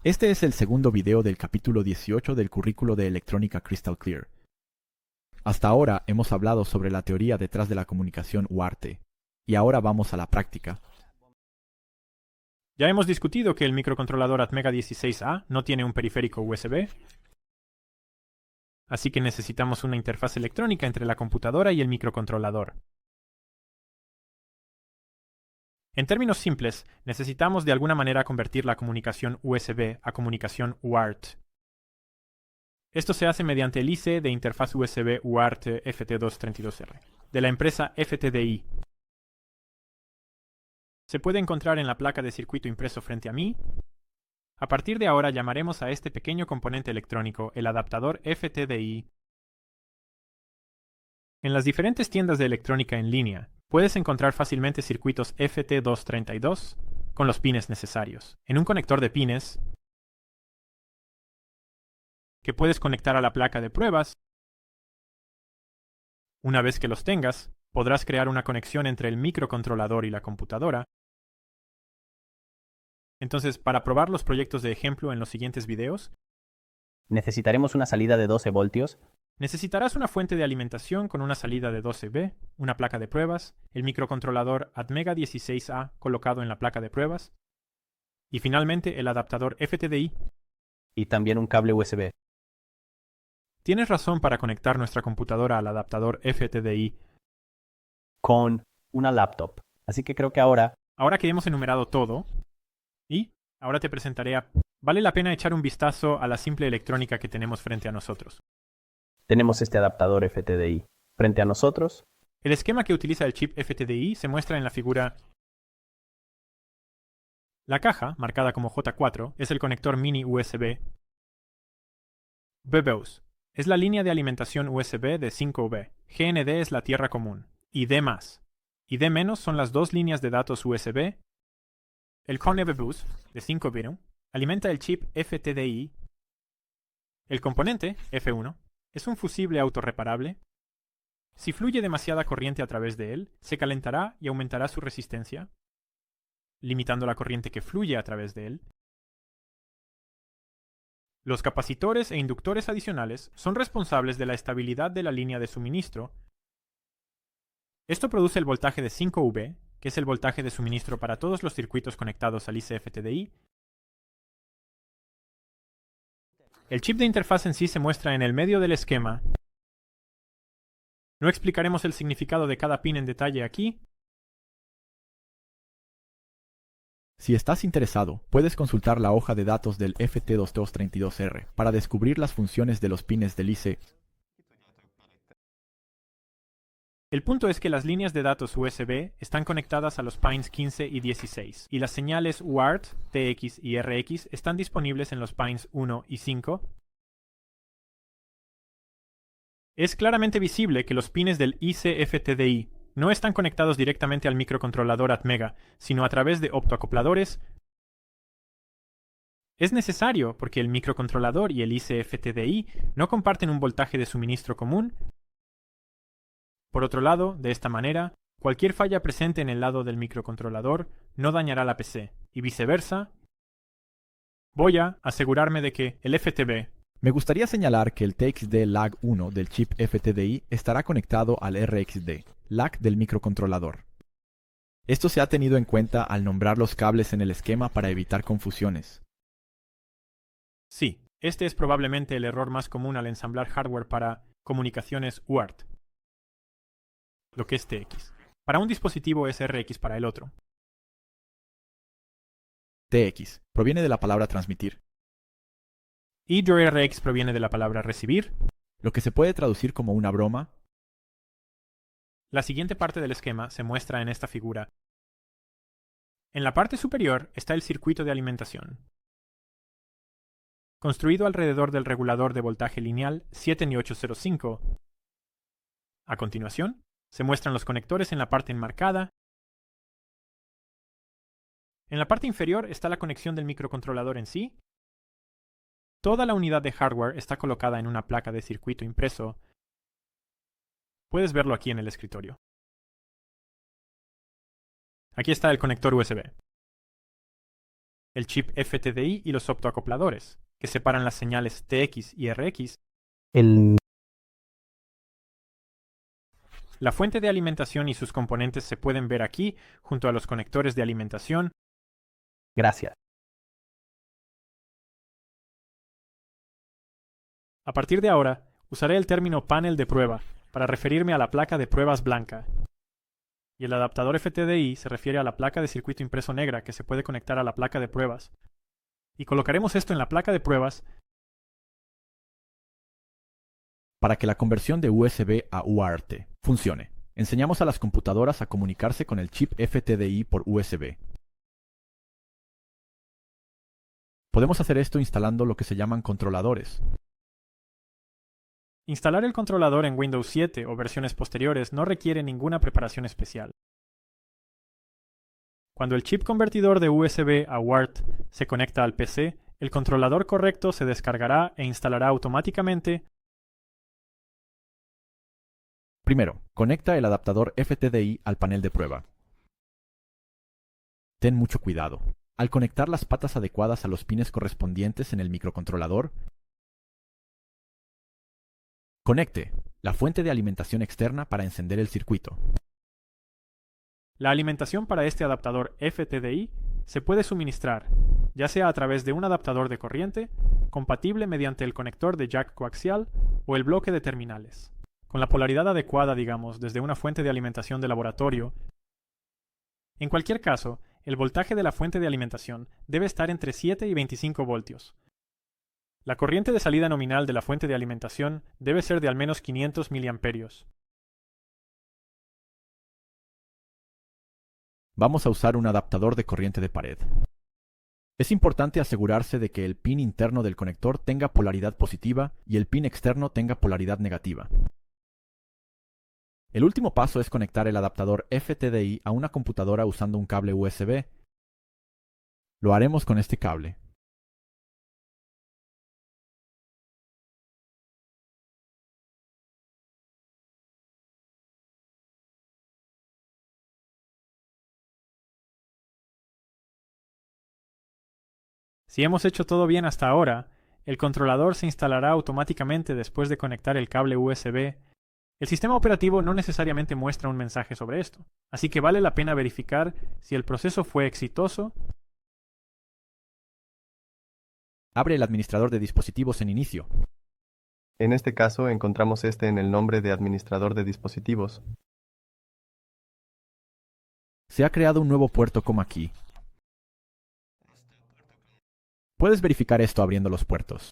Este es el segundo video del capítulo 18 del currículo de electrónica Crystal Clear. Hasta ahora hemos hablado sobre la teoría detrás de la comunicación UART, y ahora vamos a la práctica. Ya hemos discutido que el microcontrolador Atmega 16A no tiene un periférico USB, así que necesitamos una interfaz electrónica entre la computadora y el microcontrolador. En términos simples, necesitamos de alguna manera convertir la comunicación USB a comunicación UART. Esto se hace mediante el IC de interfaz USB UART FT232R, de la empresa FTDI. Se puede encontrar en la placa de circuito impreso frente a mí. A partir de ahora llamaremos a este pequeño componente electrónico el adaptador FTDI. En las diferentes tiendas de electrónica en línea, puedes encontrar fácilmente circuitos FT232 con los pines necesarios, en un conector de pines que puedes conectar a la placa de pruebas. Una vez que los tengas, podrás crear una conexión entre el microcontrolador y la computadora. Entonces, para probar los proyectos de ejemplo en los siguientes videos, Necesitaremos una salida de 12 voltios, necesitarás una fuente de alimentación con una salida de 12V, una placa de pruebas, el microcontrolador Atmega 16A colocado en la placa de pruebas, y finalmente el adaptador FTDI. y también un cable USB. Tienes razón para conectar nuestra computadora al adaptador FTDI. Con una laptop. Así que creo que ahora Ahora que hemos enumerado todo, y ahora te presentaré a... Vale la pena echar un vistazo a la simple electrónica que tenemos frente a nosotros. tenemos este adaptador FTDI. Frente a nosotros, El esquema que utiliza el chip FTDI se muestra en la figura. La caja, marcada como J4, es el conector mini USB. BBOS es la línea de alimentación USB de 5V. GND es la tierra común. Y D+. Y D- son las dos líneas de datos USB. El CONEBBUS, de 5V, alimenta el chip FTDI. El componente, F1, es un fusible autorreparable. Si fluye demasiada corriente a través de él, se calentará y aumentará su resistencia, limitando la corriente que fluye a través de él. Los capacitores e inductores adicionales son responsables de la estabilidad de la línea de suministro. Esto produce el voltaje de 5V, que es el voltaje de suministro para todos los circuitos conectados al IC-FTDI. El chip de interfaz en sí se muestra en el medio del esquema. No explicaremos el significado de cada pin en detalle aquí. Si estás interesado, puedes consultar la hoja de datos del FT2232R para descubrir las funciones de los pines del IC. El punto es que las líneas de datos USB están conectadas a los pins 15 y 16, y las señales UART, TX y RX están disponibles en los pins 1 y 5. Es claramente visible que los pines del IC-FTDI no están conectados directamente al microcontrolador Atmega, sino a través de optoacopladores. Es necesario porque el microcontrolador y el IC-FTDI no comparten un voltaje de suministro común. Por otro lado, de esta manera, cualquier falla presente en el lado del microcontrolador no dañará la PC, y viceversa. Voy a asegurarme de que el FTB. Me gustaría señalar que el TXD lag 1 del chip FTDI estará conectado al RXD, lag del microcontrolador. Esto se ha tenido en cuenta al nombrar los cables en el esquema para evitar confusiones. Sí, este es probablemente el error más común al ensamblar hardware para comunicaciones UART, lo que es TX. Para un dispositivo es RX para el otro. TX proviene de la palabra transmitir, Y RX proviene de la palabra recibir. lo que se puede traducir como una broma. La siguiente parte del esquema se muestra en esta figura. En la parte superior está el circuito de alimentación, construido alrededor del regulador de voltaje lineal 7805. A continuación, se muestran los conectores en la parte enmarcada. En la parte inferior está la conexión del microcontrolador en sí. Toda la unidad de hardware está colocada en una placa de circuito impreso. Puedes verlo aquí en el escritorio. Aquí está el conector USB. el chip FTDI y los optoacopladores, que separan las señales TX y RX, El... la fuente de alimentación y sus componentes se pueden ver aquí, junto a los conectores de alimentación. Gracias. A partir de ahora, usaré el término panel de prueba para referirme a la placa de pruebas blanca. Y el adaptador FTDI se refiere a la placa de circuito impreso negra que se puede conectar a la placa de pruebas. Y colocaremos esto en la placa de pruebas para que la conversión de USB a UART funcione. Enseñamos a las computadoras a comunicarse con el chip FTDI por USB. Podemos hacer esto instalando lo que se llaman controladores. Instalar el controlador en Windows 7 o versiones posteriores no requiere ninguna preparación especial. Cuando el chip convertidor de USB a UART se conecta al PC, el controlador correcto se descargará e instalará automáticamente. Primero, conecta el adaptador FTDI al panel de prueba. Ten mucho cuidado. Al conectar las patas adecuadas a los pines correspondientes en el microcontrolador, conecte la fuente de alimentación externa para encender el circuito. La alimentación para este adaptador FTDI se puede suministrar, ya sea a través de un adaptador de corriente, compatible mediante el conector de jack coaxial o el bloque de terminales, con la polaridad adecuada, digamos, desde una fuente de alimentación de laboratorio. En cualquier caso, el voltaje de la fuente de alimentación debe estar entre 7 y 25 voltios. La corriente de salida nominal de la fuente de alimentación debe ser de al menos 500 miliamperios. Vamos a usar un adaptador de corriente de pared. Es importante asegurarse de que el pin interno del conector tenga polaridad positiva y el pin externo tenga polaridad negativa. El último paso es conectar el adaptador FTDI a una computadora usando un cable USB. Lo haremos con este cable. Si hemos hecho todo bien hasta ahora, el controlador se instalará automáticamente después de conectar el cable USB. El sistema operativo no necesariamente muestra un mensaje sobre esto, así que vale la pena verificar si el proceso fue exitoso. Abre el administrador de dispositivos en inicio. En este caso encontramos este en el nombre de administrador de dispositivos. Se ha creado un nuevo puerto COM aquí. Puedes verificar esto abriendo los puertos.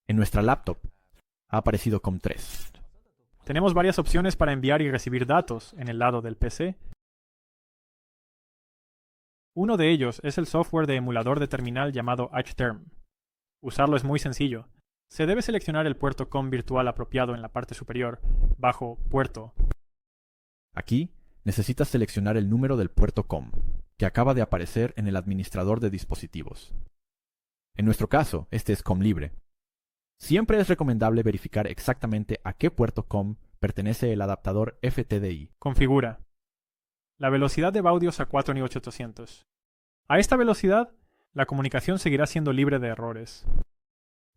En nuestra laptop ha aparecido COM3. Tenemos varias opciones para enviar y recibir datos en el lado del PC. Uno de ellos es el software de emulador de terminal llamado HTerm. Usarlo es muy sencillo. Se debe seleccionar el puerto COM virtual apropiado en la parte superior, bajo Puerto. Aquí necesitas seleccionar el número del puerto COM, que acaba de aparecer en el administrador de dispositivos. En nuestro caso, este es COM libre. Siempre es recomendable verificar exactamente a qué puerto COM pertenece el adaptador FTDI. Configura la velocidad de Baudios a 4.800. A esta velocidad, la comunicación seguirá siendo libre de errores.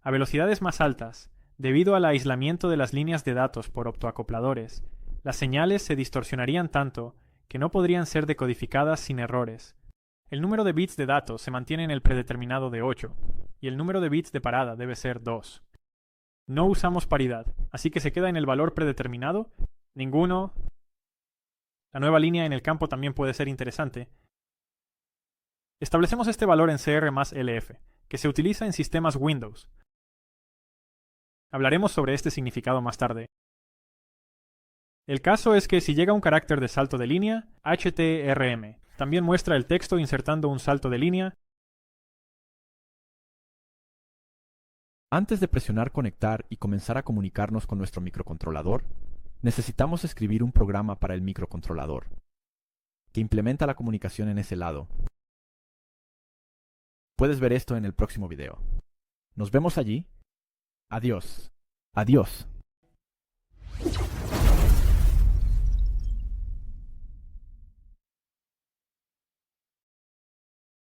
A velocidades más altas, debido al aislamiento de las líneas de datos por optoacopladores, las señales se distorsionarían tanto que no podrían ser decodificadas sin errores. El número de bits de datos se mantiene en el predeterminado de 8, y el número de bits de parada debe ser 2. No usamos paridad, así que se queda en el valor predeterminado, ninguno. La nueva línea en el campo también puede ser interesante. Establecemos este valor en CR más LF, que se utiliza en sistemas Windows. Hablaremos sobre este significado más tarde. El caso es que si llega un carácter de salto de línea, HTRM también muestra el texto insertando un salto de línea. Antes de presionar conectar y comenzar a comunicarnos con nuestro microcontrolador, necesitamos escribir un programa para el microcontrolador, que implementa la comunicación en ese lado. Puedes ver esto en el próximo video. Nos vemos allí. Adiós. Adiós.